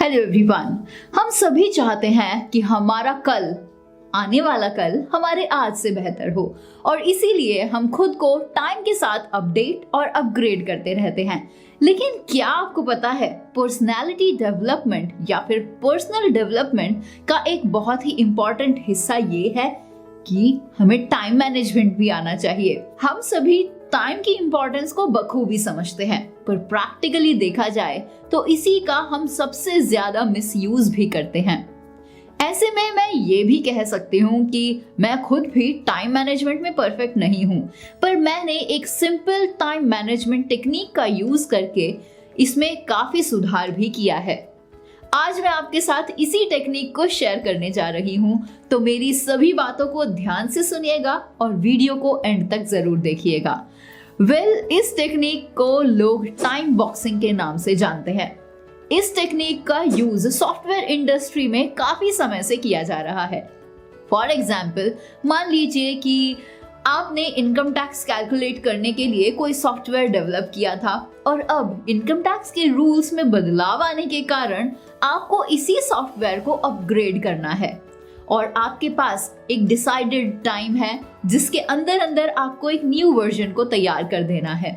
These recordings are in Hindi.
Hello everyone. हम सभी चाहते हैं कि हमारा कल, आने वाला कल हमारे आज से बेहतर हो और इसीलिए हम खुद को टाइम के साथ अपडेट और अपग्रेड करते रहते हैं। लेकिन क्या आपको पता है, पर्सनालिटी डेवलपमेंट या फिर पर्सनल डेवलपमेंट का एक बहुत ही इंपॉर्टेंट हिस्सा ये है कि हमें टाइम मैनेजमेंट भी आना चाहिए। हम सभी टाइम की इंपॉर्टेंस को बखूबी समझते हैं, पर प्रैक्टिकली देखा जाए तो इसी का हम सबसे ज्यादा मिसयूज भी करते हैं। ऐसे में मैं ये भी कह सकती हूँ कि मैं खुद भी टाइम मैनेजमेंट में परफेक्ट नहीं हूँ, पर मैंने एक सिंपल टाइम मैनेजमेंट टेक्निक का यूज करके इसमें काफी सुधार भी किया है। आज मैं आपके साथ इसी टेक्निक को शेयर करने जा रही हूँ, तो मेरी सभी बातों को ध्यान से सुनिएगा और वीडियो को एंड तक जरूर देखिएगा। इस टेक्निक को लोग टाइम बॉक्सिंग के नाम से जानते हैं। इस टेक्निक का यूज सॉफ्टवेयर इंडस्ट्री में काफी समय से किया जा रहा है। फॉर एग्जाम्पल, मान लीजिए कि आपने इनकम टैक्स कैलकुलेट करने के लिए कोई सॉफ्टवेयर डेवलप किया था और अब इनकम टैक्स के रूल्स में बदलाव आने के कारण आपको इसी सॉफ्टवेयर को अपग्रेड करना है और आपके पास एक डिसाइडेड टाइम है जिसके अंदर अंदर आपको एक न्यू वर्जन को तैयार कर देना है।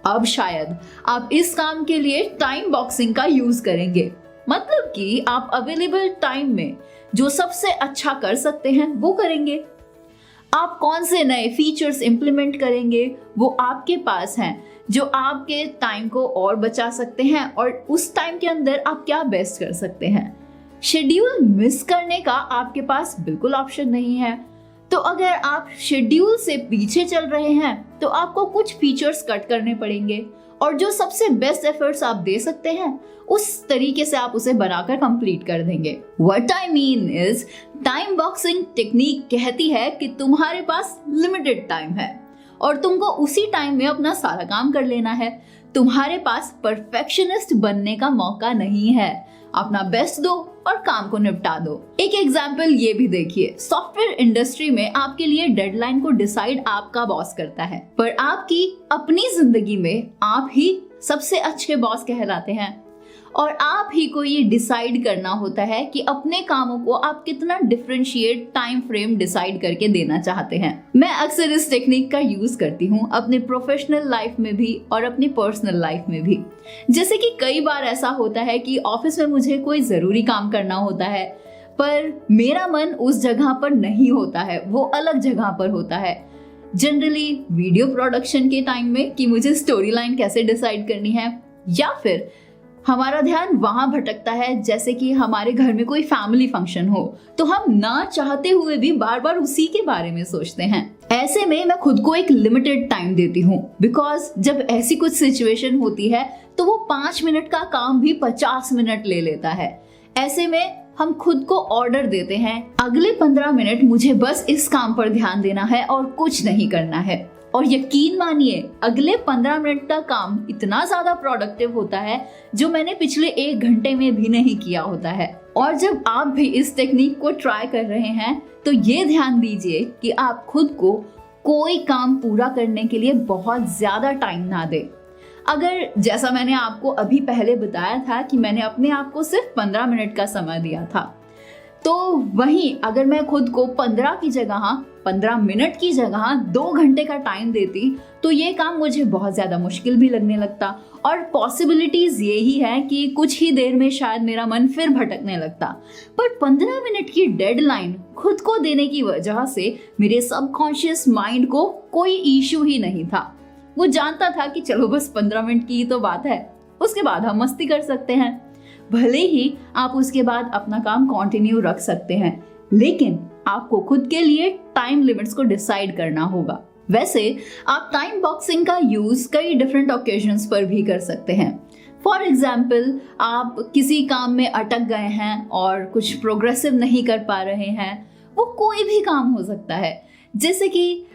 अब शायद आप इस काम के लिए टाइम बॉक्सिंग का यूज करेंगे, मतलब कि आप अवेलेबल टाइम में जो सबसे अच्छा कर सकते हैं वो करेंगे। आप कौन से नए फीचर्स इंप्लीमेंट करेंगे वो आपके पास हैं, जो आपके टाइम को और बचा सकते हैं और उस टाइम के अंदर आप क्या बेस्ट कर सकते हैं। शेड्यूल मिस करने का आपके पास बिल्कुल ऑप्शन नहीं है। तो अगर आप शेड्यूल से पीछे चल रहे हैं तो आपको कुछ फीचर्स कट करने पड़ेंगे और जो सबसे बेस्ट एफर्ट्स आप दे सकते हैं उस तरीके से आप उसे बनाकर कंप्लीट कर देंगे। What I mean is, time boxing technique कहती है कि तुम्हारे पास लिमिटेड टाइम है और तुमको उसी टाइम में अपना सारा काम कर लेना है। तुम्हारे पास परफेक्शनिस्ट बनने का मौका नहीं है। अपना बेस्ट दो और काम को निपटा दो। एक एग्जाम्पल ये भी देखिए, सॉफ्टवेयर इंडस्ट्री में आपके लिए डेडलाइन को डिसाइड आपका बॉस करता है, पर आपकी अपनी जिंदगी में आप ही सबसे अच्छे बॉस कहलाते हैं और आप ही को ये डिसाइड करना होता है कि अपने कामों को आप कितना डिफरेंशिएट टाइम फ्रेम डिसाइड करके देना चाहते हैं। मैं अक्सर इस टेक्निक का यूज करती हूँ अपने प्रोफेशनल लाइफ में भी और अपनी पर्सनल लाइफ में भी। जैसे कि कई बार ऐसा होता है कि ऑफिस में मुझे कोई जरूरी काम करना होता है, पर मेरा मन उस जगह पर नहीं होता है, वो अलग जगह पर होता है। जनरली वीडियो प्रोडक्शन के टाइम में कि मुझे स्टोरी लाइन कैसे डिसाइड करनी है, या फिर हमारा ध्यान वहां भटकता है जैसे कि हमारे घर में कोई फैमिली फंक्शन हो तो हम ना चाहते हुए भी बार बार उसी के बारे में सोचते हैं। ऐसे में मैं खुद को एक लिमिटेड टाइम देती हूँ, बिकॉज जब ऐसी कुछ सिचुएशन होती है तो वो 5 मिनट का काम भी 50 मिनट ले लेता है। ऐसे में हम खुद को ऑर्डर देते हैं, अगले 15 मिनट मुझे बस इस काम पर ध्यान देना है और कुछ नहीं करना है। और यकीन मानिए, अगले 15 मिनट का काम इतना ज्यादा प्रोडक्टिव होता है जो मैंने पिछले 1 घंटे में भी नहीं किया होता है। और जब आप भी इस टेक्निक को ट्राई कर रहे हैं तो ये ध्यान दीजिए कि आप खुद को कोई काम पूरा करने के लिए बहुत ज्यादा टाइम ना दें। अगर जैसा मैंने आपको अभी पहले बताया था कि मैंने अपने आप को सिर्फ 15 मिनट का समय दिया था, तो वहीं अगर मैं खुद को 15 मिनट की जगह 2 घंटे का टाइम देती तो ये काम मुझे बहुत ज्यादा मुश्किल भी लगने लगता और पॉसिबिलिटीज यही है कि कुछ ही देर में शायद मेरा मन फिर भटकने लगता। पर 15 मिनट की डेडलाइन खुद को देने की वजह से मेरे सबकॉन्शियस माइंड को कोई इशू ही नहीं था। वो जानता था कि चलो बस 15 मिनट की तो बात है, उसके बाद हम मस्ती कर सकते हैं। भले ही आप उसके बाद अपना काम कंटिन्यू रख सकते हैं, लेकिन आपको खुद के लिए टाइम लिमिट्स को डिसाइड करना होगा। वैसे आप टाइम बॉक्सिंग का यूज कई डिफरेंट ओकेजन्स पर भी कर सकते हैं। फॉर एग्जाम्पल, आप किसी काम में अटक गए हैं और कुछ प्रोग्रेसिव नहीं कर पा रहे हैं, वो कोई भी काम हो सकता है। जैसे कि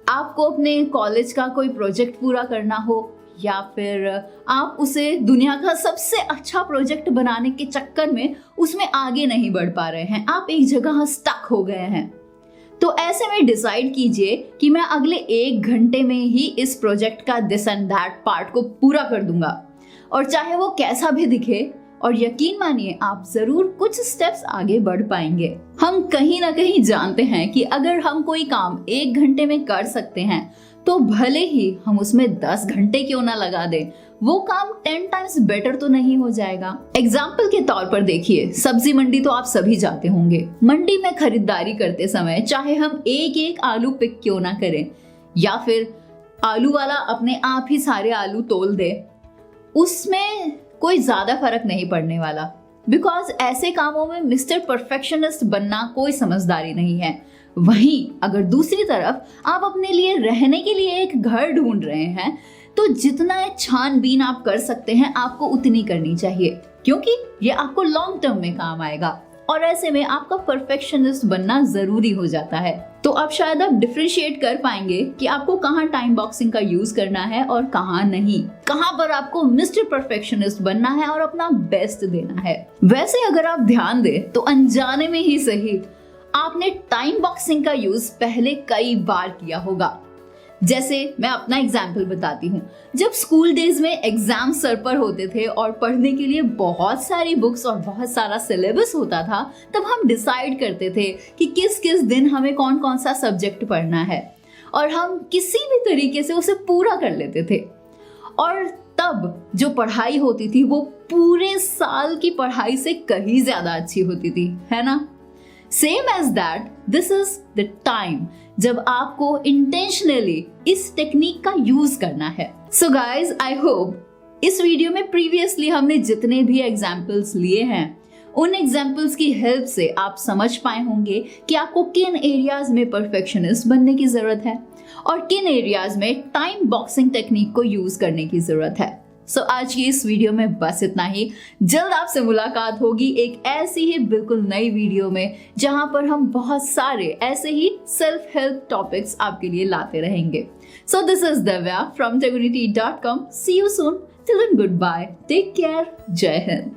आपको अपने कॉलेज का कोई प्रोजेक्ट पूरा करना हो, या फिर आप उसे दुनिया का सबसे अच्छा प्रोजेक्ट बनाने के चक्कर में उसमें आगे नहीं बढ़ पा रहे हैं, आप एक जगह स्टक हो गए हैं। तो ऐसे में डिसाइड कीजिए कि मैं अगले 1 घंटे में ही इस प्रोजेक्ट का दिस एंड दैट पार्ट को पूरा कर दूंगा, और चाहे वो कैसा भी दिखे और यकीन मानिए आप जरूर कुछ स्टेप्स आगे बढ़ पाएंगे। हम कहीं ना कहीं जानते हैं कि अगर हम कोई काम 1 घंटे में कर सकते हैं तो भले ही हम उसमें 10 घंटे क्यों ना लगा दें, वो काम 10 टाइम्स बेटर तो नहीं हो जाएगा। एग्जाम्पल के तौर पर देखिए, सब्जी मंडी तो आप सभी जाते होंगे। मंडी में खरीदारी करते समय चाहे हम एक एक आलू पिक क्यों ना करें या फिर आलू वाला अपने आप ही सारे आलू तोल दे, उसमें कोई ज्यादा फर्क नहीं पड़ने वाला। बिकॉज ऐसे कामों में मिस्टर परफेक्शनिस्ट बनना कोई समझदारी नहीं है। वहीं अगर दूसरी तरफ आप अपने लिए रहने के लिए एक घर ढूंढ रहे हैं तो जितना छानबीन आप कर सकते हैं आपको उतनी करनी चाहिए, क्योंकि ये आपको लॉन्ग टर्म में काम आएगा और ऐसे में आपका परफेक्शनिस्ट बनना जरूरी हो जाता है। तो अब शायद आप डिफरेंशिएट कर पाएंगे कि आपको कहाँ टाइम बॉक्सिंग का यूज करना है और कहाँ नहीं, कहाँ पर आपको मिस्टर परफेक्शनिस्ट बनना है और अपना बेस्ट देना है। वैसे अगर आप ध्यान दें तो अनजाने में ही सही आपने टाइम बॉक्सिंग का यूज पहले कई बार किया होगा। जैसे मैं अपना एग्जाम्पल बताती हूँ। जब स्कूल डेज में एग्जाम सर पर होते थे और पढ़ने के लिए बहुत सारी बुक्स और बहुत सारा सिलेबस होता था, तब हम डिसाइड करते थे कि किस किस दिन हमें कौन कौन सा सब्जेक्ट पढ़ना है और हम किसी भी तरीके से उसे पूरा कर लेते थे। और तब जो पढ़ाई होती थी वो पूरे साल की पढ़ाई से कहीं ज्यादा अच्छी होती थी, है ना? Same as that this is the time जब आपको इंटेंशनली इस टेक्निक का यूज करना है। सो गाइज, आई होप इस वीडियो में प्रीवियसली हमने जितने भी एग्जाम्पल्स लिए हैं उन एग्जाम्पल्स की हेल्प से आप समझ पाए होंगे कि आपको किन एरियाज में परफेक्शनिस्ट बनने की जरूरत है और किन एरियाज में टाइम बॉक्सिंग टेक्निक को यूज करने की जरूरत है। सो आज की इस वीडियो में बस इतना ही। जल्द आपसे मुलाकात होगी एक ऐसी ही बिल्कुल नई वीडियो में जहां पर हम बहुत सारे ऐसे ही सेल्फ हेल्प टॉपिक्स आपके लिए लाते रहेंगे। So this is Divya from tegunity.com. See you soon. Till then, goodbye. Take care. जय हिंद।